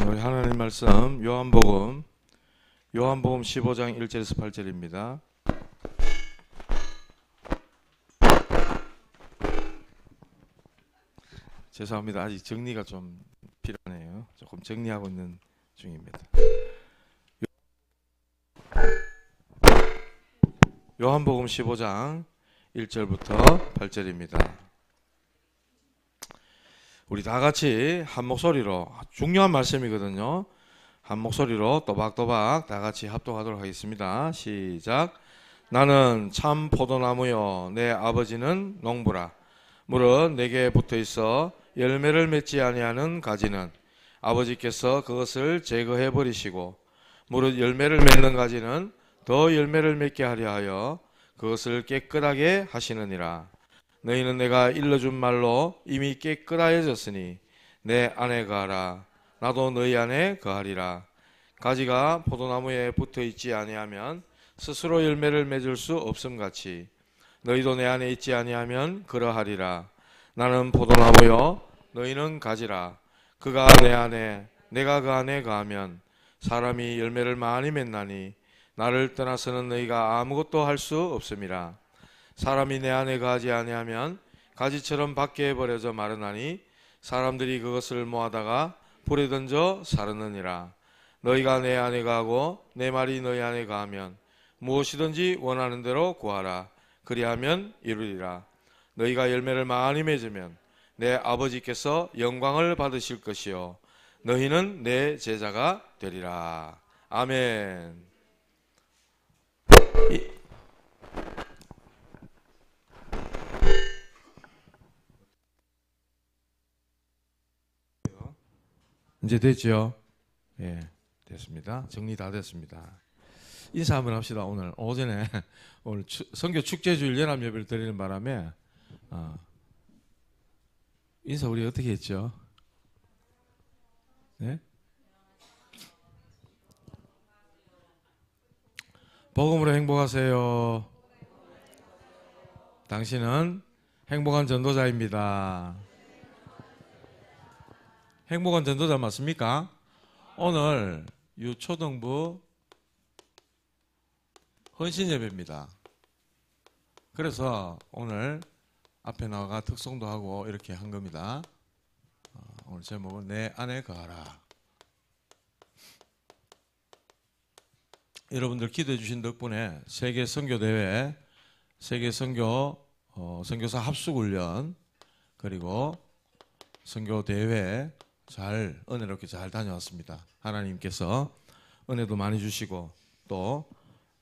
우리 하나님 말씀 요한복음 15장 1절에서 8절입니다. 죄송합니다. 아직 정리가 좀 필요하네요. 조금 정리하고 있는 중입니다. 요한복음 15장 1절부터 8절입니다. 우리 다 같이 한 목소리로, 중요한 말씀이거든요. 한 목소리로 또박또박 다 같이 합독하도록 하겠습니다. 시작. 나는 참 포도나무요 내 아버지는 농부라. 무릇 내게 붙어 있어 열매를 맺지 아니하는 가지는 아버지께서 그것을 제거해 버리시고, 무릇 열매를 맺는 가지는 더 열매를 맺게 하려 하여 그것을 깨끗하게 하시느니라. 너희는 내가 일러준 말로 이미 깨끗하여졌으니 내 안에 거하라. 나도 너희 안에 거하리라. 가지가 포도나무에 붙어 있지 아니하면 스스로 열매를 맺을 수 없음같이 너희도 내 안에 있지 아니하면 그러하리라. 나는 포도나무요 너희는 가지라. 그가 내 안에 내가 그 안에 거하면 사람이 열매를 많이 맺나니 나를 떠나서는 너희가 아무것도 할 수 없음이라. 사람이 내 안에 거하지 아니하면 가지처럼 밖에 버려져 마르나니 사람들이 그것을 모아다가 불에 던져 사르느니라. 너희가 내 안에 거하고 내 말이 너희 안에 거하면 무엇이든지 원하는 대로 구하라. 그리하면 이루리라. 너희가 열매를 많이 맺으면 내 아버지께서 영광을 받으실 것이요 너희는 내 제자가 되리라. 아멘. 이제 됐죠? 예, 됐습니다. 정리 다 됐습니다. 인사 한번 합시다. 오늘 오전에 오늘 선교 축제주일 연합예배를 드리는 바람에 인사 우리 어떻게 했죠? 네? 복음으로 행복하세요. 당신은 행복한 전도자입니다. 행복한 전도자 맞습니까? 오늘 유초등부 헌신 예배입니다. 그래서 오늘 앞에 나가 특송도 하고 이렇게 한 겁니다. 오늘 제목은 내 안에 거하라. 여러분들 기도해 주신 덕분에 세계 선교 대회, 세계 선교 선교사 합숙 훈련, 그리고 선교 대회 잘 은혜롭게 잘 다녀왔습니다. 하나님께서 은혜도 많이 주시고 또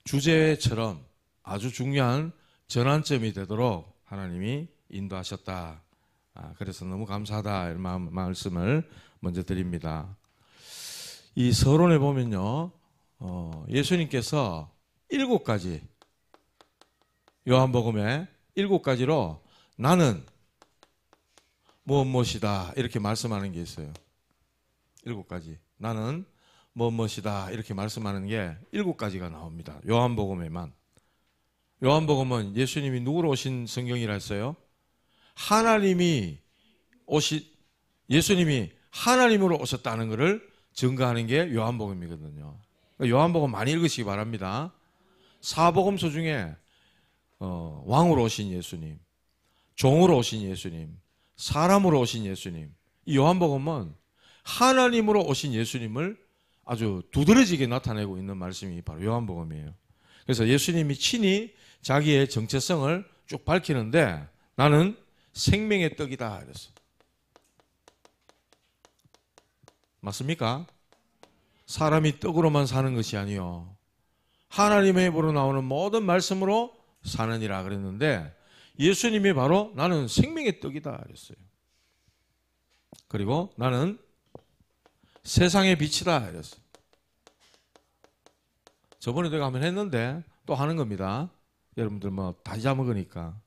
주제처럼 아주 중요한 전환점이 되도록 하나님이 인도하셨다. 그래서 너무 감사하다 이런 말씀을 먼저 드립니다. 이 서론에 보면요, 예수님께서 7가지, 요한복음에 7가지로 나는 무엇이다 이렇게 말씀하는 게 있어요. 7가지. 나는 무엇이다 이렇게 말씀하는 게 7가지가 나옵니다. 요한복음에만. 요한복음은 예수님이 누구로 오신 성경이라 했어요? 예수님이 하나님으로 오셨다는 것을 증거하는 게 요한복음이거든요. 요한복음 많이 읽으시기 바랍니다. 사복음서 중에 왕으로 오신 예수님, 종으로 오신 예수님, 사람으로 오신 예수님, 이 요한복음은 하나님으로 오신 예수님을 아주 두드러지게 나타내고 있는 말씀이 바로 요한복음이에요. 그래서 예수님이 친히 자기의 정체성을 쭉 밝히는데 나는 생명의 떡이다 이랬어. 맞습니까? 사람이 떡으로만 사는 것이 아니요 하나님의 입으로 나오는 모든 말씀으로 사느니라 그랬는데 예수님이 바로 나는 생명의 떡이다 그랬어요. 그리고 나는 세상의 빛이다 이랬어요. 저번에도 내가 한번 했는데 또 하는 겁니다. 여러분들 다 잊어먹으니까.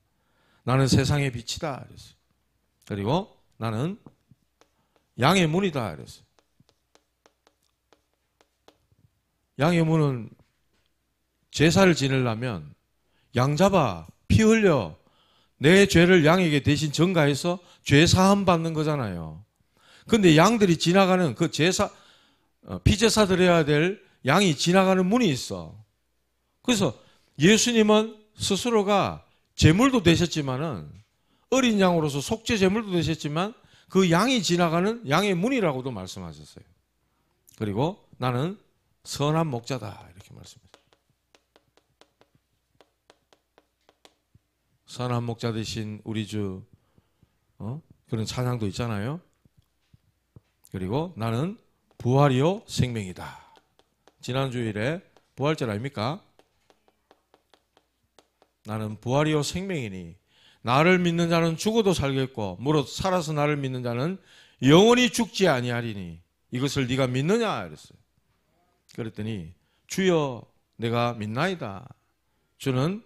나는 세상의 빛이다 이랬어요. 그리고 나는 양의 문이다 이랬어요. 양의 문은 제사를 지내려면 양 잡아 피 흘려 내 죄를 양에게 대신 전가해서 죄 사함 받는 거잖아요. 근데 양들이 지나가는 그 제사 피제사 드려야 될 양이 지나가는 문이 있어. 그래서 예수님은 스스로가 제물도 되셨지만은 어린 양으로서 속죄 제물도 되셨지만 그 양이 지나가는 양의 문이라고도 말씀하셨어요. 그리고 나는 선한 목자다 이렇게 말씀했어요. 선한 목자 되신 우리 주 그런 찬양도 있잖아요. 그리고 나는 부활이요 생명이다. 지난 주일에 부활절 아닙니까? 나는 부활이요 생명이니 나를 믿는 자는 죽어도 살겠고 무릇 살아서 나를 믿는 자는 영원히 죽지 아니하리니 이것을 네가 믿느냐 이랬어요. 그랬더니 주여 내가 믿나이다. 주는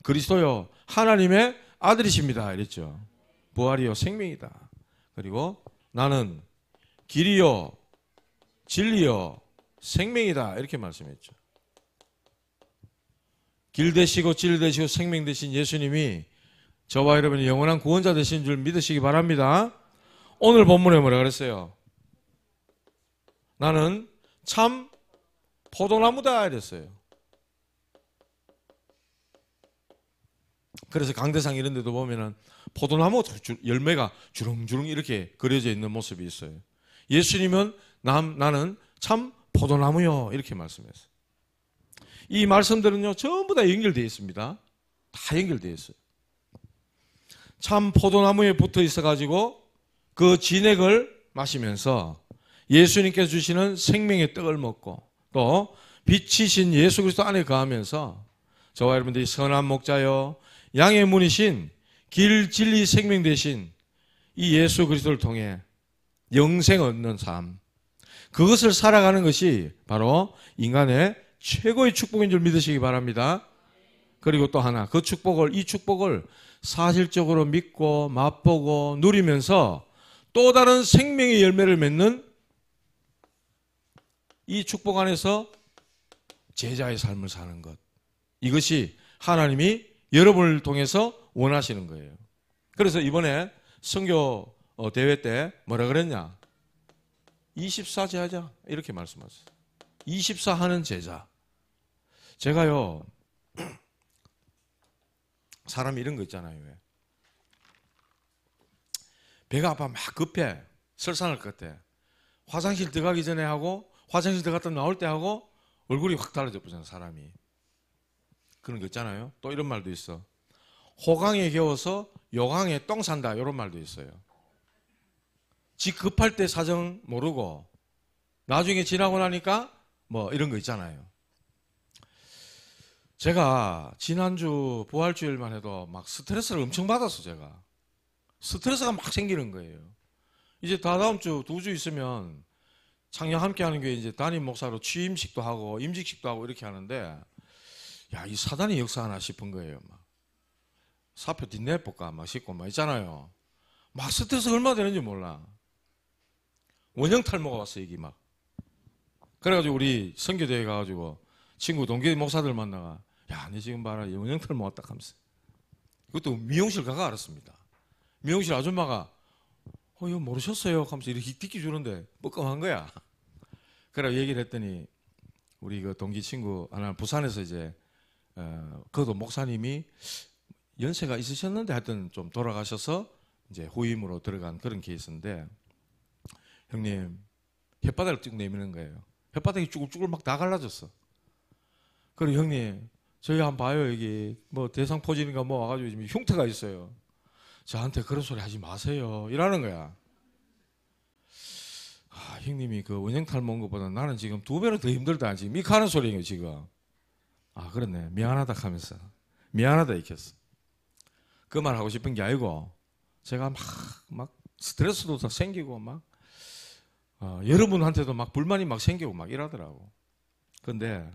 그리스도요 하나님의 아들이십니다 이랬죠. 부활이요 생명이다. 그리고 나는 길이요 진리요 생명이다 이렇게 말씀했죠. 길 되시고 진리 되시고 생명 되신 예수님이 저와 여러분이 영원한 구원자 되신 줄 믿으시기 바랍니다. 오늘 본문에 뭐라 그랬어요? 나는 참 포도나무다 이랬어요. 그래서 강대상 이런 데도 보면은 포도나무 열매가 주렁주렁 이렇게 그려져 있는 모습이 있어요. 예수님은 나는 참 포도나무요 이렇게 말씀했어요. 이 말씀들은요 전부 다 연결되어 있습니다. 다 연결되어 있어요. 참 포도나무에 붙어 있어가지고 그 진액을 마시면서 예수님께서 주시는 생명의 떡을 먹고 또 빛이신 예수 그리스도 안에 거하면서 저와 여러분들이 선한 목자요 양의 문이신 길 진리 생명 되신 이 예수 그리스도를 통해 영생 얻는 삶, 그것을 살아가는 것이 바로 인간의 최고의 축복인 줄 믿으시기 바랍니다. 그리고 또 하나, 이 축복을 사실적으로 믿고 맛보고 누리면서 또 다른 생명의 열매를 맺는 이 축복 안에서 제자의 삶을 사는 것, 이것이 하나님이 여러분을 통해서 원하시는 거예요. 그래서 이번에 선교 대회 때 뭐라 그랬냐? 24 제자 이렇게 말씀하셨어요. 24 하는 제자. 제가요 사람이 이런 거 있잖아요. 왜? 배가 아파 막 급해 설산할 것 같아. 화장실 들어가기 전에 하고 화장실 들어갔다 나올 때 하고 얼굴이 확 달라져 보잖아 사람이. 그런 거 있잖아요. 또 이런 말도 있어. 호강에 겨워서 요강에 똥 산다 이런 말도 있어요. 지 급할 때 사정 모르고 나중에 지나고 나니까 뭐 이런 거 있잖아요. 제가 지난주 부활주일만 해도 막 스트레스를 엄청 받았어. 제가 스트레스가 막 생기는 거예요. 이제 다다음 주 2주 있으면 창녕 함께하는 교회 이제 담임 목사로 취임식도 하고 임직식도 하고 이렇게 하는데 야, 이 사단이 역사하나 싶은 거예요. 막 사표 뒷내볼까 막 싶고 막 있잖아요. 막 스트레스가 얼마나 되는지 몰라. 원형 탈모가 왔어 이게 막. 그래가지고 우리 선교대회 가가지고 친구 동기 목사들 만나가 야, 니 지금 봐라 원형 탈모 왔다 하면서. 그것도 미용실 가가 알았습니다. 미용실 아줌마가 이거 모르셨어요? 하면서 이렇게 뒷기 주는데 뻐끔한 거야. 그래 얘기를 했더니 우리 그 동기 친구 하나 부산에서 이제 그도 목사님이 연세가 있으셨는데 하여튼 좀 돌아가셔서 이제 후임으로 들어간 그런 케이스인데 형님 혓바닥을 쭉 내미는 거예요. 혓바닥이 쭈글쭈글 막 다 갈라졌어. 그래 형님 저희 한번 봐요. 여기 뭐 대상포진인가 뭐 와가지고 지금 흉터가 있어요. 저한테 그런 소리 하지 마세요. 이러는 거야. 아, 형님이 그 원형탈모 온 것보다 나는 지금 2배는 더 힘들다. 지금 이렇게 하는 소리예요 지금. 아 그렇네. 미안하다 하면서. 미안하다 익혔어. 그 말 하고 싶은 게 아니고 제가 막 스트레스도 다 생기고 막 여러분한테도 막 불만이 막 생기고 막 이러더라고. 근데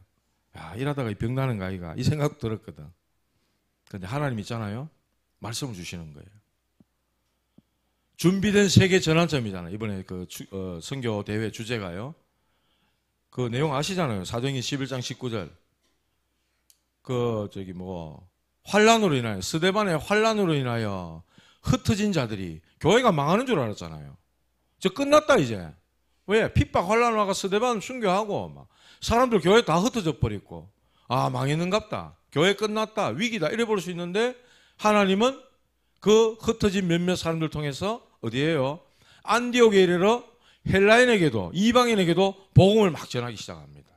야, 이러다가 병 나는 거 아이가 이 생각도 들었거든. 근데 하나님 있잖아요. 말씀을 주시는 거예요. 준비된 세계 전환점이잖아요. 이번에 그 선교 대회 주제가요. 그 내용 아시잖아요. 사도행전 11장 19절. 그 저기 뭐 환란으로 인하여 스데반의 환란으로 인하여 흩어진 자들이 교회가 망하는 줄 알았잖아요. 저 끝났다 이제. 왜? 핍박 환란 와가 스데반 순교하고 막 사람들 교회 다 흩어져 버리고 아 망했는갑다. 교회 끝났다. 위기다. 이래 볼 수 있는데 하나님은 그 흩어진 몇몇 사람들 통해서 어디에요? 안디옥에 이르러 헬라인에게도 이방인에게도 복음을 막 전하기 시작합니다.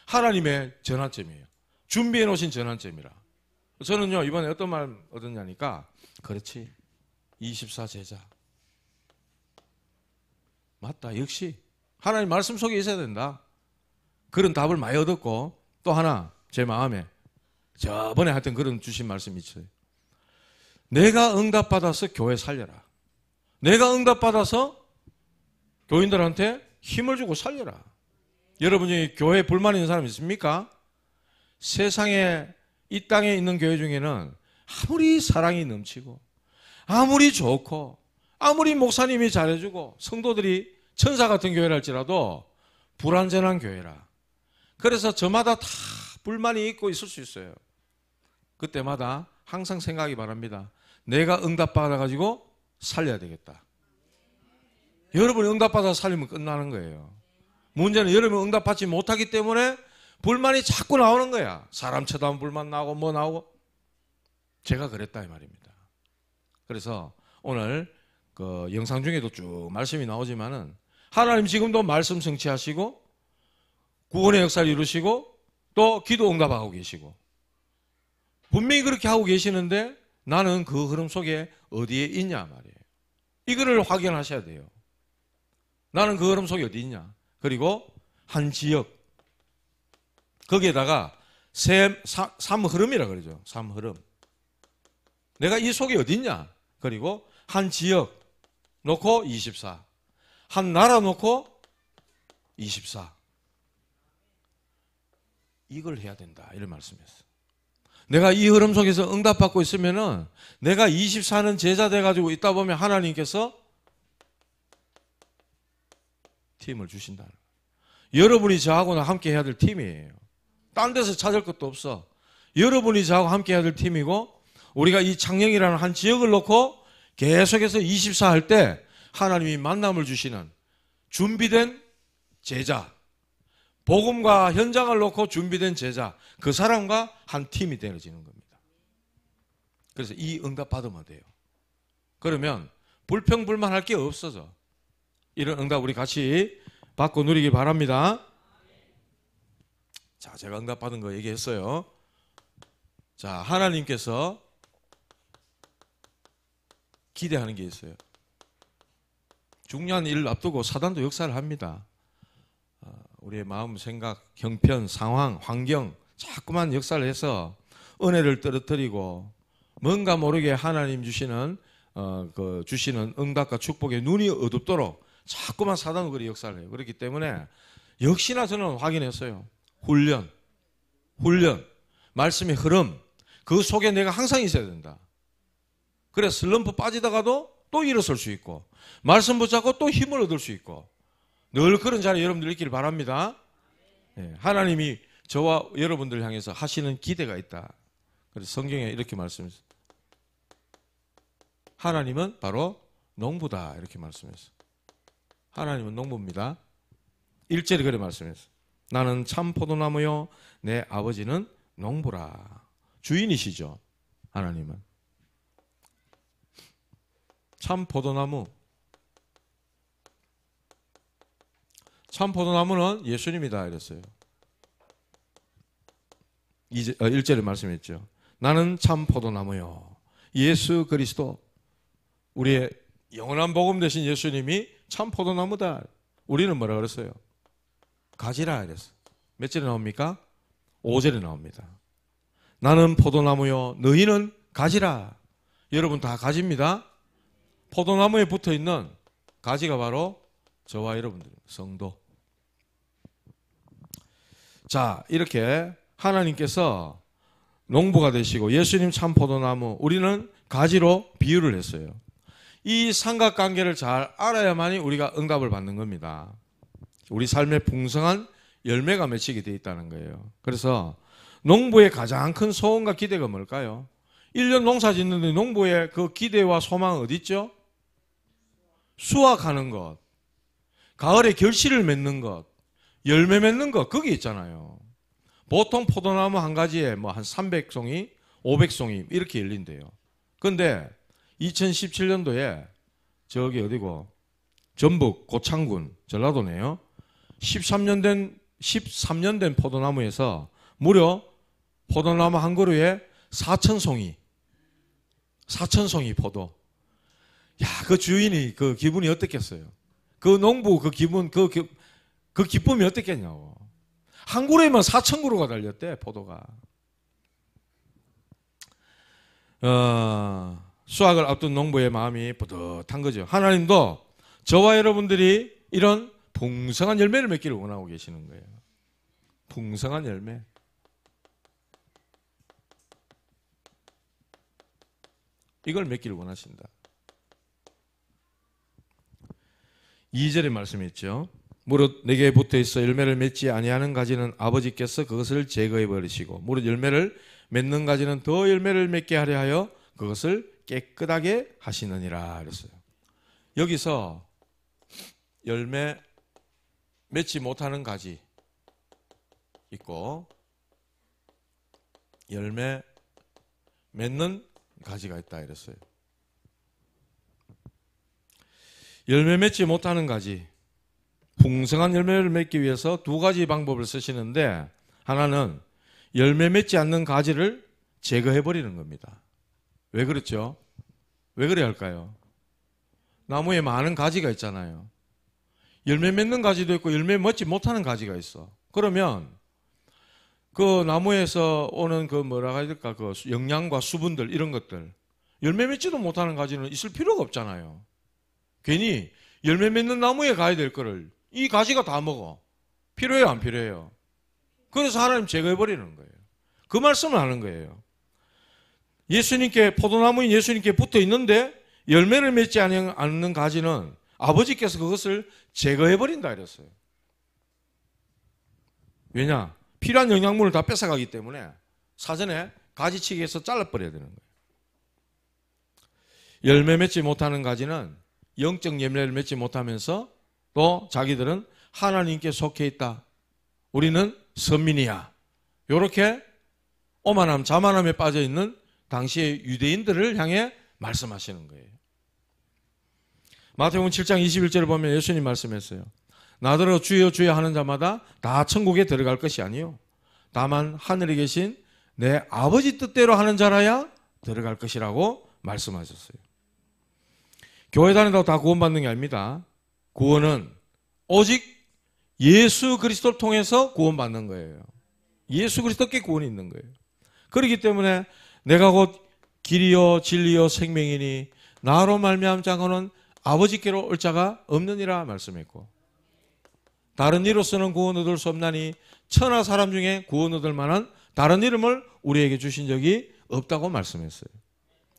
하나님의 전환점이에요. 준비해 놓으신 전환점이라. 저는요 이번에 어떤 말 얻었냐니까 그렇지 24 제자 맞다. 역시 하나님 말씀 속에 있어야 된다. 그런 답을 많이 얻었고 또 하나 제 마음에 저번에 하여튼 그런 주신 말씀이 있어요. 내가 응답받아서 교회 살려라. 내가 응답받아서 교인들한테 힘을 주고 살려라. 여러분 중에 교회에 불만 있는 사람 있습니까? 세상에 이 땅에 있는 교회 중에는 아무리 사랑이 넘치고 아무리 좋고 아무리 목사님이 잘해주고 성도들이 천사 같은 교회를 할지라도 불완전한 교회라. 그래서 저마다 다 불만이 있고 있을 수 있어요. 그때마다 항상 생각이 바랍니다. 내가 응답받아가지고 살려야 되겠다. 여러분이 응답받아서 살리면 끝나는 거예요. 문제는 여러분이 응답받지 못하기 때문에 불만이 자꾸 나오는 거야. 사람 쳐다보면 불만 나오고 뭐 나오고. 제가 그랬다 이 말입니다. 그래서 오늘 그 영상 중에도 쭉 말씀이 나오지만은 하나님 지금도 말씀 성취하시고 구원의 역사를 이루시고 또 기도 응답하고 계시고 분명히 그렇게 하고 계시는데 나는 그 흐름 속에 어디에 있냐 말이에요. 이거를 확인하셔야 돼요. 나는 그 흐름 속에 어디 있냐. 그리고 한 지역 거기에다가 삼흐름이라 그러죠. 삼흐름. 내가 이 속에 어디 있냐. 그리고 한 지역 놓고 24. 한 나라 놓고 24. 이걸 해야 된다. 이런 말씀이었어요. 내가 이 흐름 속에서 응답받고 있으면은 내가 24는 제자 돼가지고 있다 보면 하나님께서 팀을 주신다는 거예요. 여러분이 저하고 함께 해야 될 팀이에요. 딴 데서 찾을 것도 없어. 여러분이 저하고 함께 해야 될 팀이고 우리가 이 창녕이라는 한 지역을 놓고 계속해서 24 할 때 하나님이 만남을 주시는 준비된 제자, 복음과 현장을 놓고 준비된 제자, 그 사람과 한 팀이 되어지는 겁니다. 그래서 이 응답 받으면 돼요. 그러면 불평불만할 게 없어져. 이런 응답 우리 같이 받고 누리기 바랍니다. 자, 제가 응답 받은 거 얘기했어요. 자, 하나님께서 기대하는 게 있어요. 중요한 일을 앞두고 사단도 역사를 합니다. 우리의 마음, 생각, 형편, 상황, 환경 자꾸만 역사를 해서 은혜를 떨어뜨리고 뭔가 모르게 하나님 주시는 주시는 응답과 축복에 눈이 어둡도록 자꾸만 사단은 그리 역사를 해요. 그렇기 때문에 역시나 저는 확인했어요. 훈련, 말씀의 흐름, 그 속에 내가 항상 있어야 된다. 그래 슬럼프 빠지다가도 또 일어설 수 있고 말씀 붙잡고 또 힘을 얻을 수 있고 늘 그런 자리 여러분들 있기를 바랍니다. 네, 하나님이 저와 여러분들 향해서 하시는 기대가 있다. 그래서 성경에 이렇게 말씀했어요. 하나님은 바로 농부다 이렇게 말씀했어요. 하나님은 농부입니다. 1절에 그래 말씀했어요. 나는 참 포도나무요 내 아버지는 농부라. 주인이시죠. 하나님은. 참 포도나무. 참 포도나무는 예수님이다 이랬어요. 1절에 말씀했죠. 나는 참 포도나무요. 예수 그리스도 우리의 영원한 복음 되신 예수님이 참 포도나무다. 우리는 뭐라 그랬어요? 가지라 이랬어요. 몇 절에 나옵니까? 5절에 나옵니다. 나는 포도나무요 너희는 가지라. 여러분 다 가지입니다. 포도나무에 붙어있는 가지가 바로 저와 여러분들 성도. 자, 이렇게 하나님께서 농부가 되시고 예수님 참 포도나무, 우리는 가지로 비유를 했어요. 이 삼각관계를 잘 알아야만이 우리가 응답을 받는 겁니다. 우리 삶에 풍성한 열매가 맺히게 되어 있다는 거예요. 그래서 농부의 가장 큰 소원과 기대가 뭘까요? 1년 농사 짓는데 농부의 그 기대와 소망은 어디 있죠? 수확하는 것. 가을에 결실을 맺는 것, 열매 맺는 것, 그게 있잖아요. 보통 포도나무 한 가지에 뭐 한 300송이, 500송이 이렇게 열린대요. 근데 2017년도에 저기 어디고 전북 고창군 전라도네요. 13년 된 포도나무에서 무려 포도나무 한 그루에 4,000송이 포도. 야, 그 주인이 그 기분이 어떻겠어요? 그 농부 그 기분, 그 기쁨이 어떻겠냐고. 한 그루에만 4,000그루가 달렸대, 포도가. 수확을 앞둔 농부의 마음이 뿌듯한 거죠. 하나님도 저와 여러분들이 이런 풍성한 열매를 맺기를 원하고 계시는 거예요. 풍성한 열매. 이걸 맺기를 원하신다. 2절의 말씀이 있죠. 무릇 내게 붙어있어 열매를 맺지 아니하는 가지는 아버지께서 그것을 제거해 버리시고 무릇 열매를 맺는 가지는 더 열매를 맺게 하려 하여 그것을 깨끗하게 하시느니라 그랬어요. 여기서 열매 맺지 못하는 가지 있고 열매 맺는 가지가 있다 이랬어요. 열매 맺지 못하는 가지, 풍성한 열매를 맺기 위해서 두 가지 방법을 쓰시는데 하나는 열매 맺지 않는 가지를 제거해 버리는 겁니다. 왜 그렇죠? 왜 그래야 할까요? 나무에 많은 가지가 있잖아요. 열매 맺는 가지도 있고 열매 맺지 못하는 가지가 있어. 그러면 그 나무에서 오는 그 뭐라 해야 될까, 그 영양과 수분들 이런 것들, 열매 맺지도 못하는 가지는 있을 필요가 없잖아요. 괜히 열매 맺는 나무에 가야 될 거를 이 가지가 다 먹어. 필요해요, 안 필요해요? 그래서 하나님 제거해 버리는 거예요. 그 말씀을 하는 거예요. 예수님께, 포도나무인 예수님께 붙어 있는데 열매를 맺지 않는 가지는 아버지께서 그것을 제거해 버린다 이랬어요. 왜냐? 필요한 영양분을 다 뺏어가기 때문에 사전에 가지치기해서 잘라버려야 되는 거예요. 열매 맺지 못하는 가지는 영적 열매를 맺지 못하면서 또 자기들은 하나님께 속해 있다. 우리는 선민이야. 이렇게 오만함, 자만함에 빠져 있는 당시의 유대인들을 향해 말씀하시는 거예요. 마태복음 7장 21절을 보면 예수님 말씀했어요. 나더러 주여 주여 하는 자마다 다 천국에 들어갈 것이 아니요 다만 하늘에 계신 내 아버지 뜻대로 하는 자라야 들어갈 것이라고 말씀하셨어요. 교회 다닌다고 다 구원받는 게 아닙니다. 구원은 오직 예수 그리스도를 통해서 구원받는 거예요. 예수 그리스도께 구원이 있는 거예요. 그렇기 때문에 내가 곧 길이요 진리요 생명이니 나로 말미암은 자고는 아버지께로 올 자가 없느니라 말씀했고 다른 이로서는 구원 얻을 수 없나니 천하 사람 중에 구원 얻을 만한 다른 이름을 우리에게 주신 적이 없다고 말씀했어요.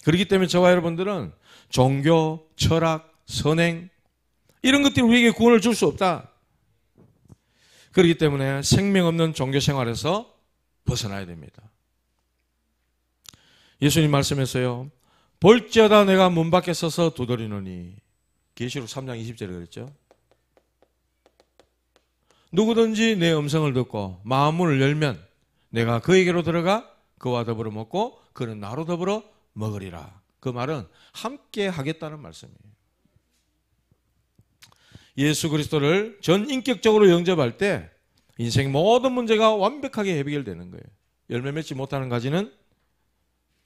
그렇기 때문에 저와 여러분들은 종교, 철학, 선행 이런 것들이 우리에게 구원을 줄 수 없다. 그렇기 때문에 생명 없는 종교 생활에서 벗어나야 됩니다. 예수님 말씀했어요. 볼지어다 내가 문 밖에 서서 두드리노니 계시록 3장 20절에 그랬죠. 누구든지 내 음성을 듣고 마음문을 열면 내가 그에게로 들어가 그와 더불어 먹고 그는 나로 더불어 먹으리라. 그 말은 함께 하겠다는 말씀이에요. 예수 그리스도를 전인격적으로 영접할 때 인생 모든 문제가 완벽하게 해결되는 거예요. 열매 맺지 못하는 가지는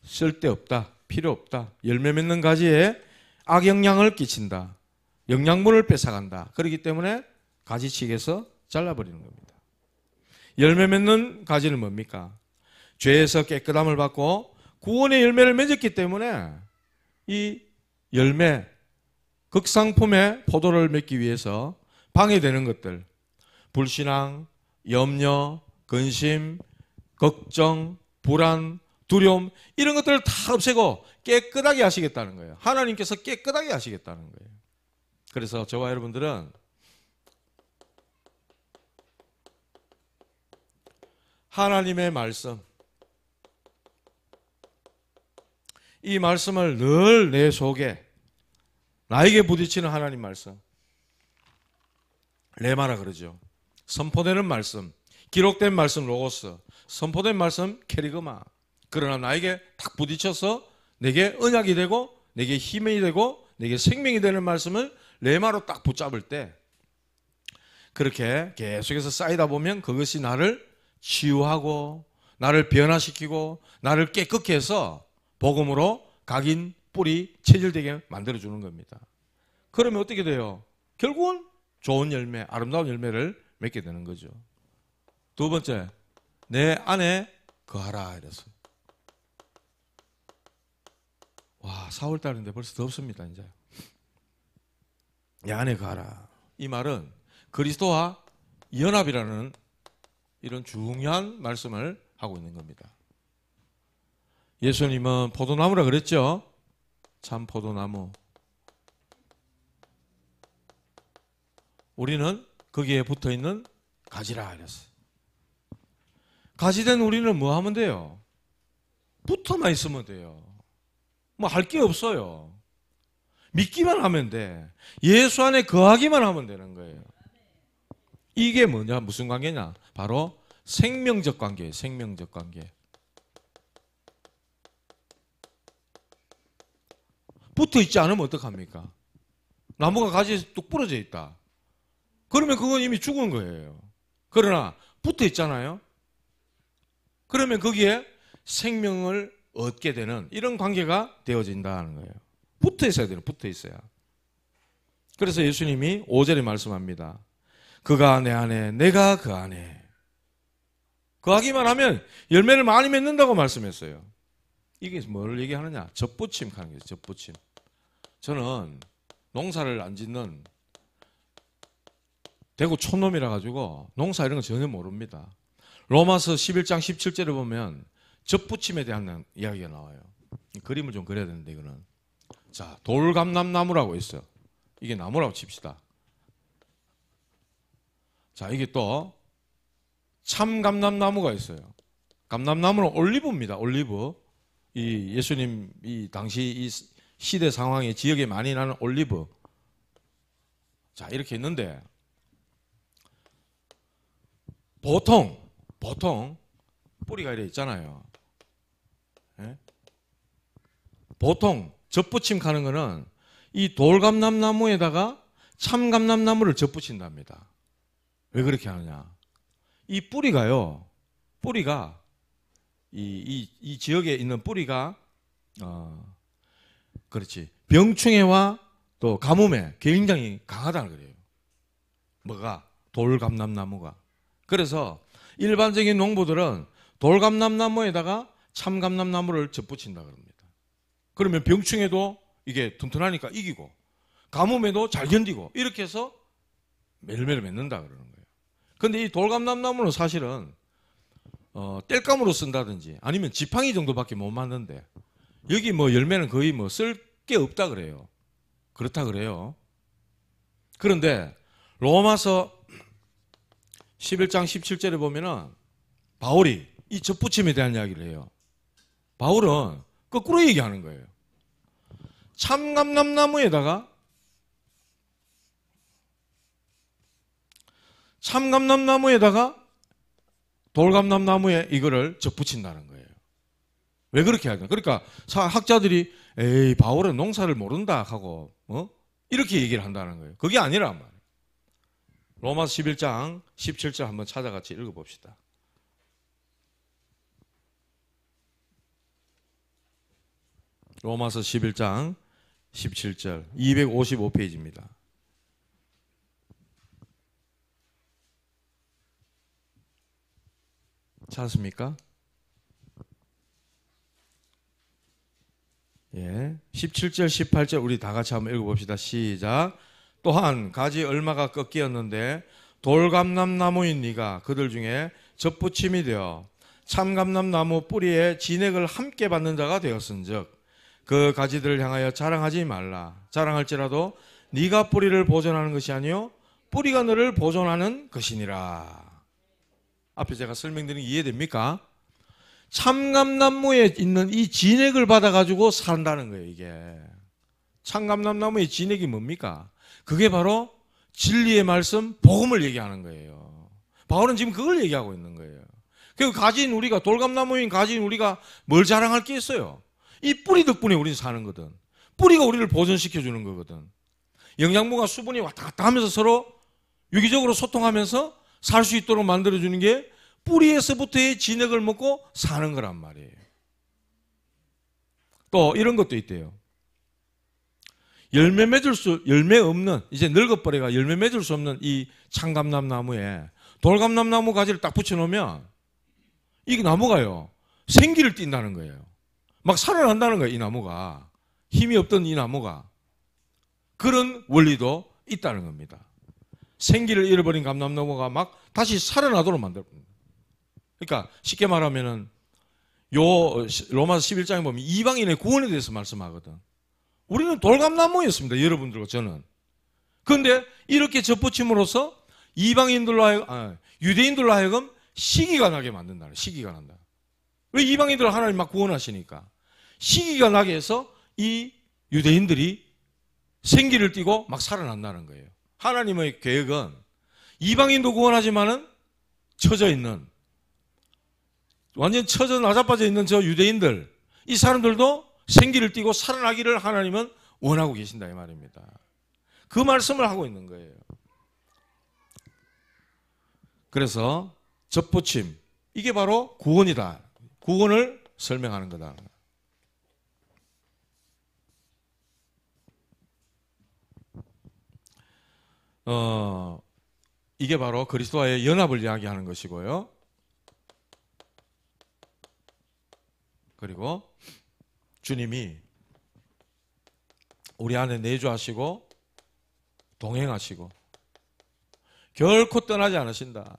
쓸데없다, 필요 없다. 열매 맺는 가지에 악영향을 끼친다. 영양분을 뺏어간다. 그렇기 때문에 가지치기해서 잘라버리는 겁니다. 열매 맺는 가지는 뭡니까? 죄에서 깨끗함을 받고 구원의 열매를 맺었기 때문에 이 열매, 극상품의 포도를 맺기 위해서 방해되는 것들, 불신앙, 염려, 근심, 걱정, 불안, 두려움 이런 것들을 다 없애고 깨끗하게 하시겠다는 거예요. 하나님께서 깨끗하게 하시겠다는 거예요. 그래서 저와 여러분들은 하나님의 말씀, 이 말씀을 늘 내 속에 나에게 부딪히는 하나님 말씀, 레마라 그러죠. 선포되는 말씀, 기록된 말씀 로고스, 선포된 말씀 캐리그마. 그러나 나에게 딱 부딪혀서 내게 언약이 되고 내게 힘이 되고 내게 생명이 되는 말씀을 레마로 딱 붙잡을 때 그렇게 계속해서 쌓이다 보면 그것이 나를 치유하고 나를 변화시키고 나를 깨끗게 해서 복음으로 각인, 뿌리, 체질되게 만들어주는 겁니다. 그러면 어떻게 돼요? 결국은 좋은 열매, 아름다운 열매를 맺게 되는 거죠. 두 번째, 내 안에 거하라 이랬어요. 와, 4월달인데 벌써 덥습니다. 이제 내 안에 거하라. 이 말은 그리스도와 연합이라는 이런 중요한 말씀을 하고 있는 겁니다. 예수님은 포도나무라 그랬죠. 참 포도나무. 우리는 거기에 붙어있는 가지라 이랬어요. 가지된 우리는 뭐 하면 돼요? 붙어만 있으면 돼요. 뭐 할 게 없어요. 믿기만 하면 돼. 예수 안에 거하기만 하면 되는 거예요. 이게 뭐냐? 무슨 관계냐? 바로 생명적 관계예요. 생명적 관계. 붙어 있지 않으면 어떡합니까? 나무가 가지에 뚝 부러져 있다. 그러면 그건 이미 죽은 거예요. 그러나 붙어 있잖아요. 그러면 거기에 생명을 얻게 되는 이런 관계가 되어진다는 거예요. 붙어 있어야 돼요. 붙어 있어야. 그래서 예수님이 5절에 말씀합니다. 그가 내 안에, 내가 그 안에. 거하기만 하면 열매를 많이 맺는다고 말씀했어요. 이게 뭘 얘기하느냐? 접붙임 하는 거예요. 접붙임. 저는 농사를 안 짓는 대구 촌놈이라 가지고 농사 이런 거 전혀 모릅니다. 로마서 11장 17절에 보면 접붙임에 대한 이야기가 나와요. 그림을 좀 그려야 되는데 이거는. 자, 돌감람나무라고 있어요. 이게 나무라고 칩시다. 자, 이게 또 참감람나무가 있어요. 감람나무는 올리브입니다. 올리브. 이 예수님 이 당시 이 시대 상황에 지역에 많이 나는 올리브. 자, 이렇게 있는데 보통 뿌리가 이래 있잖아요. 예? 보통 접붙임 하는 거는 이 돌감람나무에다가 참감람나무를 접붙인답니다. 왜 그렇게 하느냐? 이 뿌리가요. 뿌리가 이 지역에 있는 뿌리가 그렇지. 병충해와 또 가뭄에 굉장히 강하다는 거예요. 뭐가? 돌감람나무가. 그래서 일반적인 농부들은 돌감람나무에다가 참감람나무를 접붙인다 그럽니다. 그러면 병충해도 이게 튼튼하니까 이기고 가뭄에도 잘 견디고 이렇게 해서 매일매일 맺는다 그러는 거예요. 근데 이 돌감람나무는 사실은 땔감으로 쓴다든지 아니면 지팡이 정도밖에 못 만드는데 여기 뭐 열매는 거의 뭐 쓸 게 없다 그래요. 그렇다 그래요. 그런데 로마서 11장 17절에 보면은 바울이 이 접붙임에 대한 이야기를 해요. 바울은 거꾸로 얘기하는 거예요. 참감람나무에다가 돌감람나무에 이거를 접붙인다는 거예요. 왜 그렇게 하냐? 그러니까 학자들이 에이 바울은 농사를 모른다 하고 이렇게 얘기를 한다는 거예요. 그게 아니란 말이에요. 로마서 11장 17절 한번 찾아같이 읽어봅시다. 로마서 11장 17절 255페이지입니다. 찾았습니까? 예. 17절, 18절 우리 다 같이 한번 읽어봅시다. 시작. 또한 가지 얼마가 꺾이었는데 돌감람나무인 네가 그들 중에 접붙임이 되어 참감람나무 뿌리에 진액을 함께 받는 자가 되었은즉 그 가지들을 향하여 자랑하지 말라. 자랑할지라도 네가 뿌리를 보존하는 것이 아니요 뿌리가 너를 보존하는 것이니라. 앞에 제가 설명드린 게 이해됩니까? 참감나무에 있는 이 진액을 받아가지고 산다는 거예요, 이게. 참감람나무의 진액이 뭡니까? 그게 바로 진리의 말씀, 복음을 얘기하는 거예요. 바울은 지금 그걸 얘기하고 있는 거예요. 그 가진 우리가, 돌감나무인 가진 우리가 뭘 자랑할 게 있어요? 이 뿌리 덕분에 우리는 사는 거든. 뿌리가 우리를 보존시켜 주는 거거든. 영양분과 수분이 왔다 갔다 하면서 서로 유기적으로 소통하면서 살 수 있도록 만들어주는 게 뿌리에서부터의 진액을 먹고 사는 거란 말이에요. 또 이런 것도 있대요. 열매 없는, 이제 늙어버려가 열매 맺을 수 없는 이 참감람나무에 돌감람나무 가지를 딱 붙여놓으면 이 나무가요, 생기를 띈다는 거예요. 막 살아난다는 거예요, 이 나무가. 힘이 없던 이 나무가. 그런 원리도 있다는 겁니다. 생기를 잃어버린 감람나무가 막 다시 살아나도록 만들어줍니다. 그러니까 쉽게 말하면은 요 로마서 11장에 보면 이방인의 구원에 대해서 말씀하거든. 우리는 돌감나무였습니다, 여러분들과 저는. 그런데 이렇게 접붙임으로써 유대인들로 하여금 시기가 나게 만든다. 시기가 난다. 왜? 이방인들 하나님 막 구원하시니까. 시기가 나게 해서 이 유대인들이 생기를 띠고 막 살아난다는 거예요. 하나님의 계획은 이방인도 구원하지만은 처져 있는, 완전 처져 나자빠져 있는 저 유대인들, 이 사람들도 생기를 띠고 살아나기를 하나님은 원하고 계신다, 이 말입니다. 그 말씀을 하고 있는 거예요. 그래서 접붙임, 이게 바로 구원이다. 구원을 설명하는 거다. 이게 바로 그리스도와의 연합을 이야기하는 것이고요. 그리고 주님이 우리 안에 내주하시고 동행하시고 결코 떠나지 않으신다.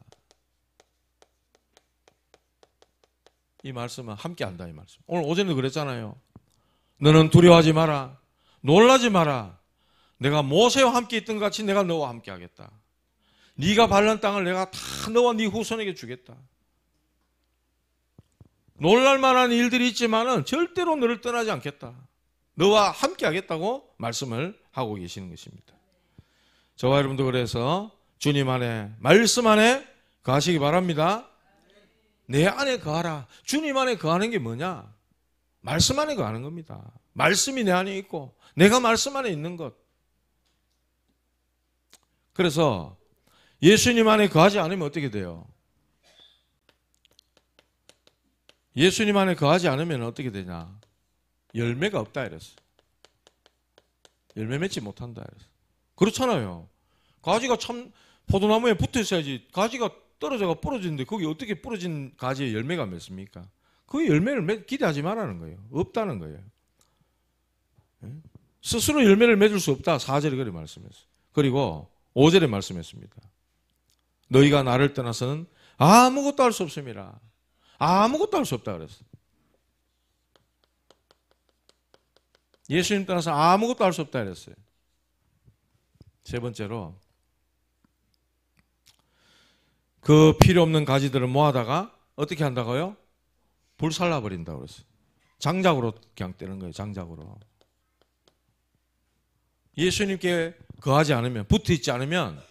이 말씀은 함께한다, 이 말씀. 오늘 오전에도 그랬잖아요. 너는 두려워하지 마라. 놀라지 마라. 내가 모세와 함께 있던 것 같이 내가 너와 함께 하겠다. 네가 밟는 땅을 내가 다 너와 네 후손에게 주겠다. 놀랄 만한 일들이 있지만은 절대로 너를 떠나지 않겠다. 너와 함께 하겠다고 말씀을 하고 계시는 것입니다. 저와 여러분도 그래서 주님 안에, 말씀 안에 거하시기 바랍니다. 내 안에 거하라. 주님 안에 거하는 게 뭐냐? 말씀 안에 거하는 겁니다. 말씀이 내 안에 있고 내가 말씀 안에 있는 것. 그래서 예수님 안에 거하지 않으면 어떻게 돼요? 예수님 안에 거하지 않으면 어떻게 되냐? 열매가 없다 이랬어. 열매 맺지 못한다 이랬어. 그렇잖아요. 가지가 참 포도나무에 붙어 있어야지. 가지가 떨어져가 부러지는데 거기 어떻게 부러진 가지에 열매가 맺습니까? 그 열매를 기대하지 말라는 거예요. 없다는 거예요. 스스로 열매를 맺을 수 없다. 4절에 그렇게 말씀했어요. 그리고 5절에 말씀했습니다. 너희가 나를 떠나서는 아무것도 할 수 없음이라. 아무것도 할 수 없다 그랬어. 예수님 떠나서 아무것도 할 수 없다 그랬어요. 세 번째로 그 필요 없는 가지들을 모아다가 어떻게 한다고요? 불살라 버린다고 그랬어요. 장작으로 그냥 떼는 거예요. 장작으로. 예수님께 거하지 않으면, 붙어 있지 않으면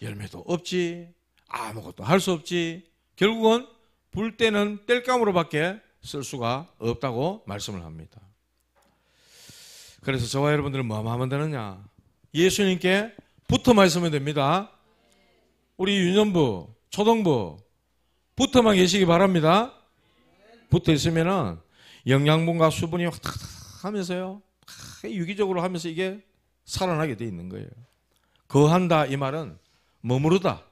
열매도 없지, 아무것도 할 수 없지. 결국은 불 때는 땔감으로밖에 쓸 수가 없다고 말씀을 합니다. 그래서 저와 여러분들은 뭐 하면 되느냐? 예수님께 붙어만 있으면 됩니다. 우리 유년부, 초등부 붙어만 계시기 바랍니다. 붙어 있으면은 영양분과 수분이 확 하면서요, 유기적으로 하면서 이게 살아나게 돼 있는 거예요. 거한다 이 말은 머무르다,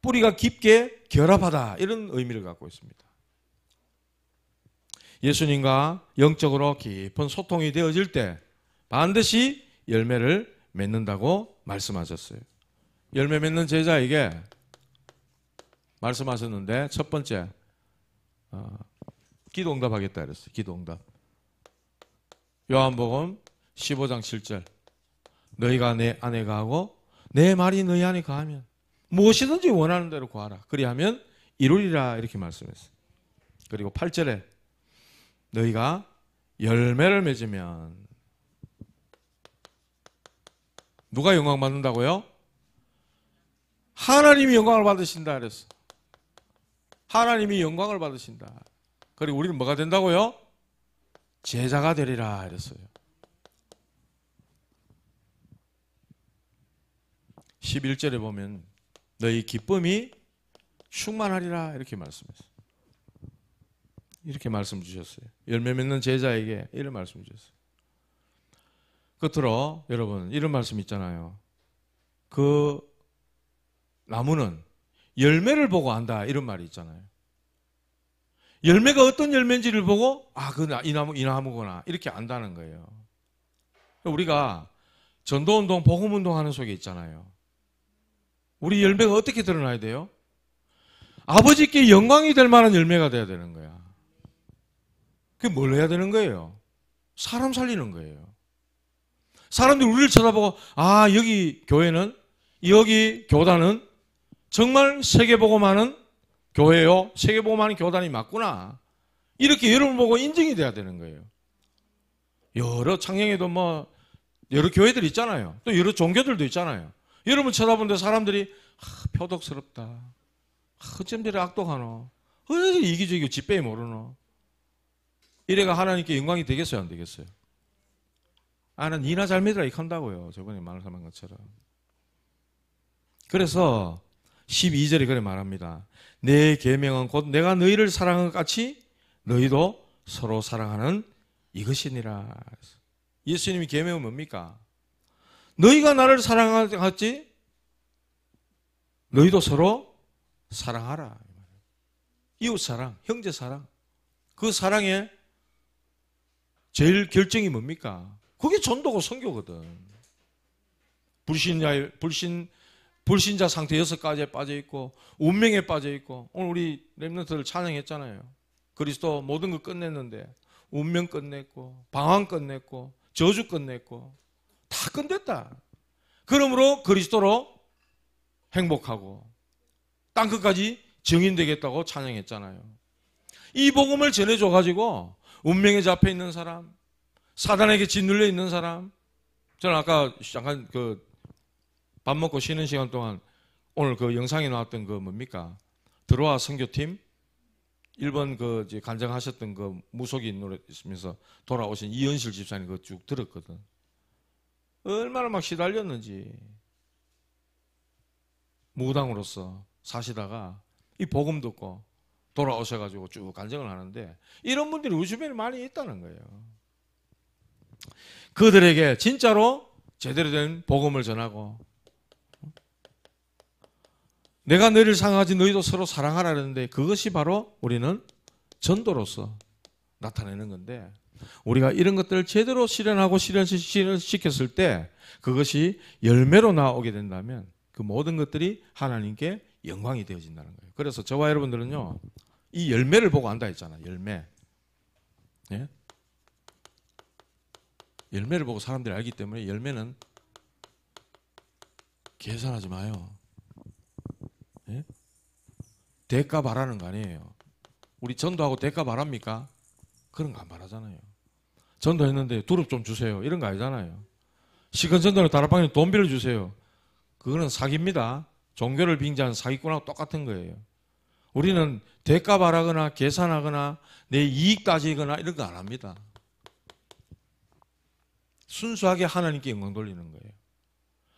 뿌리가 깊게 결합하다, 이런 의미를 갖고 있습니다. 예수님과 영적으로 깊은 소통이 되어질 때 반드시 열매를 맺는다고 말씀하셨어요. 열매 맺는 제자에게 말씀하셨는데, 첫 번째 기도 응답하겠다 그랬어요. 기도 응답. 요한복음 15장 7절. 너희가 내 안에 거하고 내 말이 너희 안에 거하면 무엇이든지 원하는 대로 구하라. 그리하면 이루리라, 이렇게 말씀했어요. 그리고 8절에 너희가 열매를 맺으면 누가 영광 받는다고요? 하나님이 영광을 받으신다 그랬어. 하나님이 영광을 받으신다. 그리고 우리는 뭐가 된다고요? 제자가 되리라 그랬어요. 11절에 보면 너희 기쁨이 충만하리라 이렇게 말씀했어요. 이렇게 말씀 주셨어요. 열매 맺는 제자에게 이런 말씀 주셨어요. 끝으로 여러분 이런 말씀 있잖아요. 그 나무는 열매를 보고 안다 이런 말이 있잖아요. 열매가 어떤 열매인지를 보고 이 나무구나 이렇게 안다는 거예요. 우리가 전도운동, 복음운동 하는 속에 있잖아요. 우리 열매가 어떻게 드러나야 돼요? 아버지께 영광이 될 만한 열매가 돼야 되는 거야. 그게 뭘 해야 되는 거예요? 사람 살리는 거예요. 사람들이 우리를 쳐다보고 여기 교회는, 여기 교단은 정말 세계복음하는 교회요, 세계복음하는 교단이 맞구나. 이렇게 여러분 보고 인정이 돼야 되는 거예요. 여러 창녕에도 여러 교회들 있잖아요. 또 여러 종교들도 있잖아요. 여러분 쳐다보는데 사람들이 표독스럽다. 어쩜 저리 악독하노. 어쩜 이기적이고 집배이 모르노. 이래가 하나님께 영광이 되겠어요 안 되겠어요? 난 니나 잘 믿으라 이렇게 한다고요. 저번에 말씀한 것처럼. 그래서 12절에 그래 말합니다. 내 계명은 곧 내가 너희를 사랑한 것 같이 너희도 서로 사랑하는 이것이니라. 예수님이 계명은 뭡니까? 너희가 나를 사랑한 것 같이 너희도 서로 사랑하라. 이웃사랑, 형제사랑. 그 사랑의 제일 결정이 뭡니까? 그게 전도고 선교거든. 불신자 상태 6가지에 빠져있고 운명에 빠져있고 오늘 우리 렘넌트들 찬양했잖아요. 그리스도 모든 걸 끝냈는데 운명 끝냈고 방황 끝냈고 저주 끝냈고 다 끝냈다. 그러므로 그리스도로 행복하고 땅끝까지 증인되겠다고 찬양했잖아요. 이 복음을 전해줘가지고 운명에 잡혀있는 사람, 사단에게 짓눌려 있는 사람, 저는 아까 잠깐 밥 먹고 쉬는 시간 동안 오늘 그 영상에 나왔던 뭡니까? 들어와 선교팀 1번 간증하셨던 무속인 노래 있으면서 돌아오신 이현실 집사님 그거 쭉 들었거든. 얼마나 막 시달렸는지. 무당으로서 사시다가 이 복음 듣고 돌아오셔가지고 쭉 간증을 하는데 이런 분들이 우리 주변에 많이 있다는 거예요. 그들에게 진짜로 제대로 된 복음을 전하고 내가 너희를 사랑하지 너희도 서로 사랑하라 그랬는데 그것이 바로 우리는 전도로서 나타내는 건데 우리가 이런 것들을 제대로 실현하고 실현시켰을 때 그것이 열매로 나오게 된다면 그 모든 것들이 하나님께 영광이 되어진다는 거예요. 그래서 저와 여러분들은요 이 열매를 보고 안다 했잖아요. 열매. 예? 열매를 보고 사람들이 알기 때문에 열매는 계산하지 마요. 예? 대가 바라는 거 아니에요. 우리 전도하고 대가 바랍니까? 그런 거 안 바라잖아요. 전도했는데 두릅 좀 주세요. 이런 거 아니잖아요. 시간 전도는 다락방에 돈 빌려주세요. 그거는 사기입니다. 종교를 빙자한 사기꾼하고 똑같은 거예요. 우리는 대가 바라거나 계산하거나 내 이익 따지거나 이런 거 안 합니다. 순수하게 하나님께 영광 돌리는 거예요.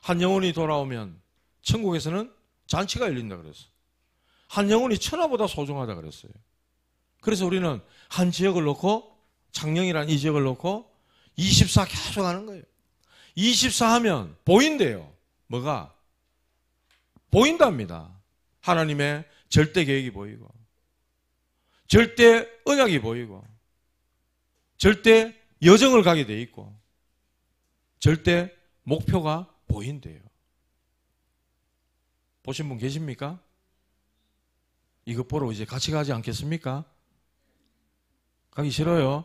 한 영혼이 돌아오면 천국에서는 잔치가 열린다 그랬어요. 한 영혼이 천하보다 소중하다 그랬어요. 그래서 우리는 한 지역을 놓고 창녕이라는 이 지역을 놓고 24 계속 하는 거예요. 24 하면 보인대요. 뭐가? 보인답니다. 하나님의 절대 계획이 보이고 절대 언약이 보이고 절대 여정을 가게 돼 있고 절대 목표가 보인대요. 보신 분 계십니까? 이것 보러 이제 같이 가지 않겠습니까? 가기 싫어요?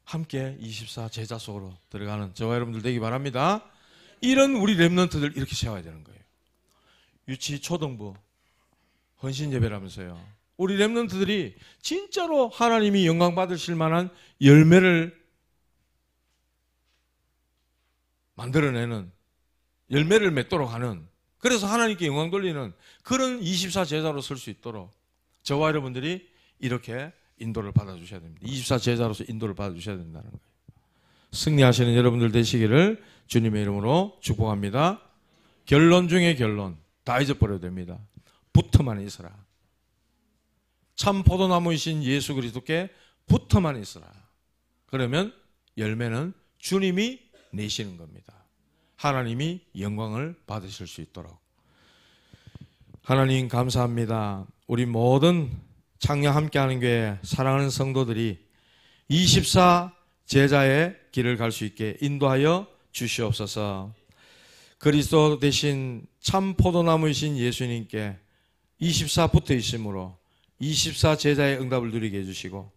함께 24 제자 속으로 들어가는 저와 여러분들 되기 바랍니다. 이런 우리 렘넌트들 이렇게 세워야 되는 거예요. 유치, 초등부, 헌신 예배라면서요. 우리 렘넌트들이 진짜로 하나님이 영광 받으실 만한 열매를 만들어내는, 열매를 맺도록 하는 그래서 하나님께 영광 돌리는 그런 24 제자로 설 수 있도록 저와 여러분들이 이렇게 인도를 받아주셔야 됩니다. 24 제자로서 인도를 받아주셔야 된다는 거예요. 승리하시는 여러분들 되시기를 주님의 이름으로 축복합니다. 결론 중에 결론 다 잊어버려도 됩니다. 붙어만 있어라. 참 포도나무이신 예수 그리스도께 붙어만 있어라. 그러면 열매는 주님이 내시는 겁니다. 하나님이 영광을 받으실 수 있도록. 하나님 감사합니다. 우리 모든 창녕 함께하는 교회 사랑하는 성도들이 24 제자의 길을 갈 수 있게 인도하여 주시옵소서. 그리스도 대신 참 포도나무이신 예수님께 24 붙어 있으므로 24 제자의 응답을 누리게 해주시고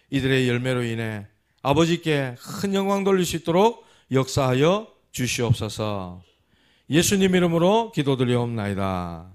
이들의 열매로 인해 아버지께 큰 영광 돌릴 수 있도록 역사하여 주시옵소서. 예수님 이름으로 기도드리옵나이다.